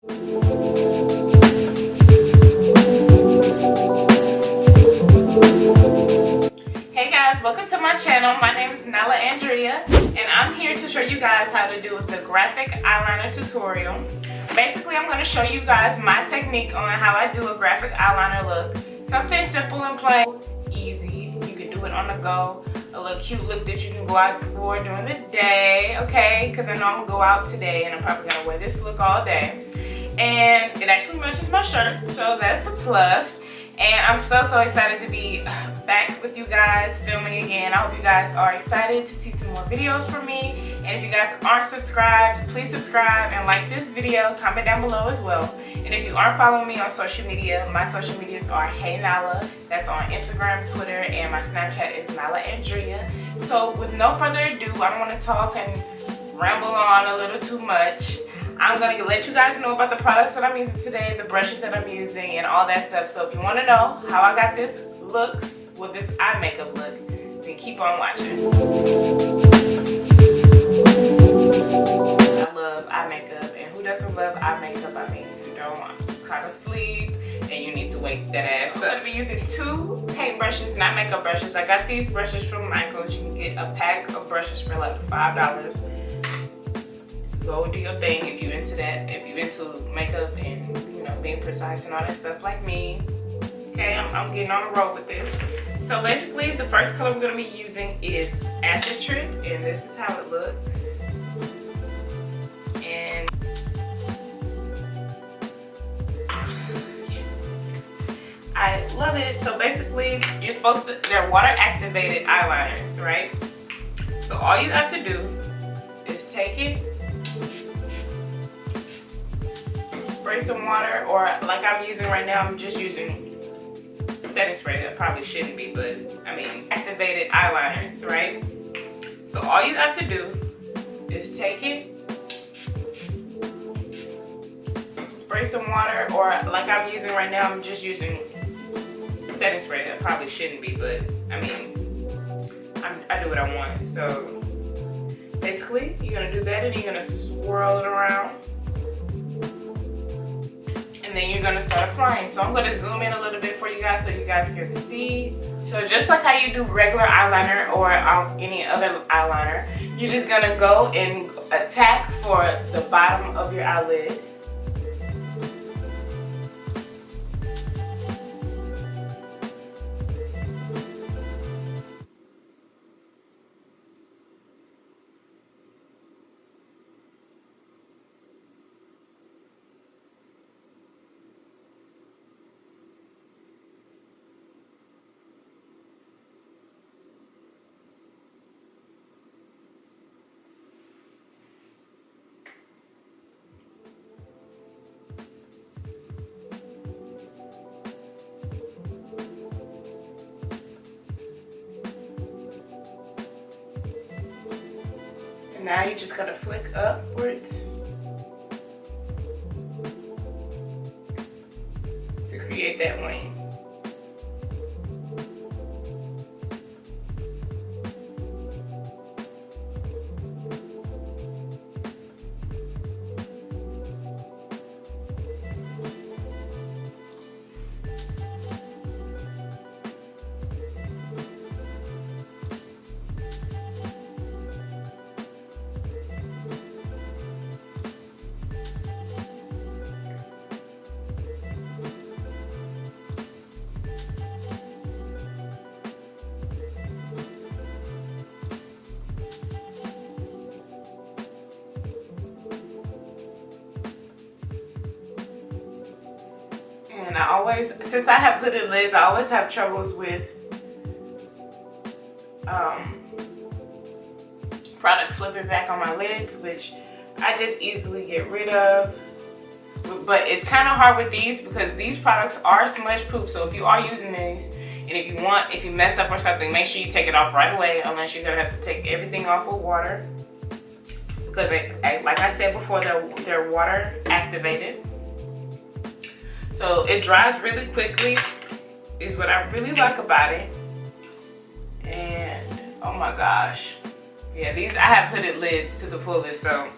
Hey guys, welcome to my channel. My name is Knalah Andrea and I'm here to show you guys how to do the graphic eyeliner tutorial. Basically, I'm going to show you guys my technique on how I do a graphic eyeliner look. Something simple and plain, easy. You can do it on the go. A little cute look that you can go out for during the day, okay? Because I know I'm going to go out today and I'm probably going to wear this look all day. And it actually matches my shirt, so that's a plus. And I'm so excited to be back with you guys filming again. I hope you guys are excited to see some more videos from me. And if you guys aren't subscribed, please subscribe and like this video. Comment down below as well. And if you aren't following me on social media, my social medias are Hey Knalah. That's on Instagram, Twitter, and my Snapchat is Knalah Andrea. So with no further ado, I don't want to talk and ramble on a little too much. I'm going to let you guys know about the products that I'm using today, the brushes that I'm using, and all that stuff. So if you want to know how I got this look, with this eye makeup look, then keep on watching. I love eye makeup, and who doesn't love eye makeup? I mean, if you don't want to kind of sleep, and you need to wake that ass up. I'm going to be using two paint brushes, not makeup brushes. I got these brushes from Michael's. You can get a pack of brushes for like $5. Go do your thing if you're into that, if you're into makeup and, you know, being precise and all that stuff like me. Okay, I'm getting on the road with this. So basically, the first color we're going to be using is Acid Trip, and this is how it looks. And yes, I love it. So basically, you're supposed to, they're water activated eyeliners, right? So all you have to do is take it, spray some water, or like I'm using right now, I'm just using setting spray. That probably shouldn't be, but I mean activated eyeliners, right? So all you have to do is take it, spray some water, or like I'm using right now, I'm just using setting spray. That probably shouldn't be, but I mean I do what I want. So basically, you're gonna do that and you're gonna swirl it around. And then you're going to start applying. So I'm going to zoom in a little bit for you guys so you guys can see. So just like how you do regular eyeliner or any other eyeliner, you're just going to go and attack for the bottom of your eyelid. Now you're just going to flick upwards to create that wing. And I always, since I have hooded lids, I always have troubles with product flipping back on my lids, which I just easily get rid of. But it's kind of hard with these because these products are smudge proof. So if you are using these, and if you mess up or something, make sure you take it off right away, unless you're gonna have to take everything off with water. Because like I said before, they're water activated. So it dries really quickly, is what I really like about it. And oh my gosh. Yeah, these, I have hooded lids to the fullest, so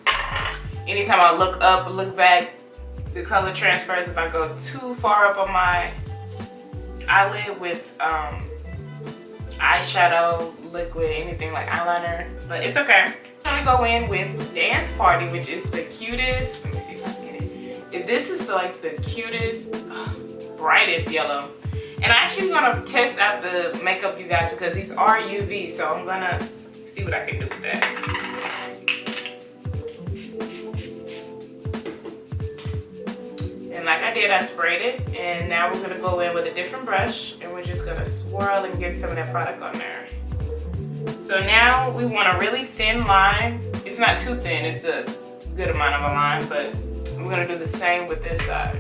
anytime I look up or look back, the color transfers if I go too far up on my eyelid with eyeshadow, liquid, anything like eyeliner, but it's okay. I'm gonna go in with Dance Party, which is the cutest. Let me see if I can get it. This is like the cutest, brightest yellow. And I'm actually gonna test out the makeup, you guys, because these are UV, so I'm gonna see what I can do with that. And like I did, I sprayed it, and now we're gonna go in with a different brush, and we're just gonna swirl and get some of that product on there. So now we want a really thin line. It's not too thin, it's a good amount of a line, but we're gonna do the same with this side.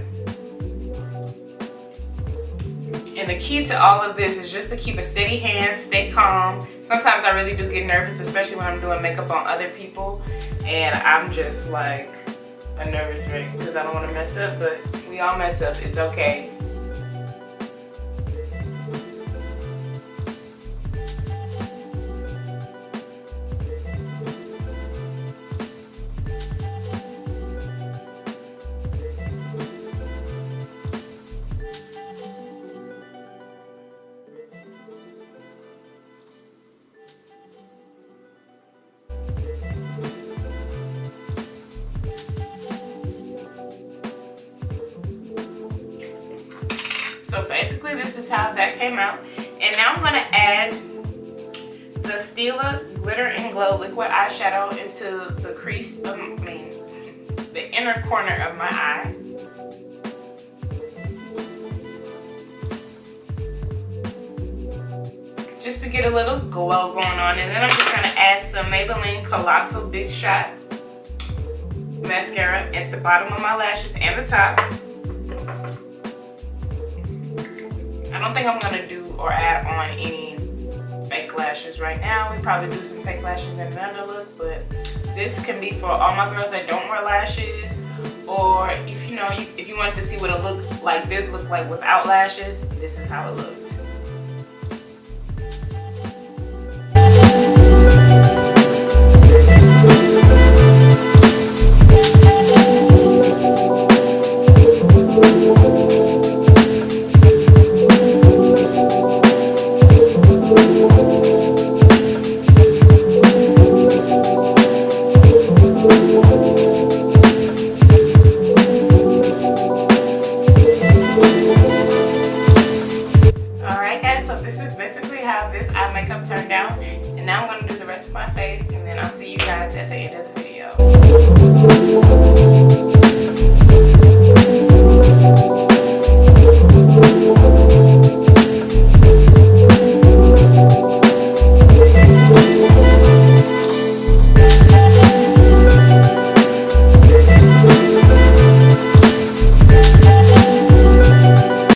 And the key to all of this is just to keep a steady hand, stay calm. Sometimes I really do get nervous, especially when I'm doing makeup on other people, and I'm just like a nervous wreck because I don't want to mess up, but we all mess up, it's okay. So basically this is how that came out. And now I'm gonna add the Stila Glitter and Glow liquid eyeshadow into the crease of, the inner corner of my eye. Just to get a little glow going on. And then I'm just gonna add some Maybelline Colossal Big Shot mascara at the bottom of my lashes and the top. I don't think I'm gonna do or add on any fake lashes right now. We probably do some fake lashes in another look, but this can be for all my girls that don't wear lashes, or if you wanted to see what it look like, this look like without lashes, this is how it looks.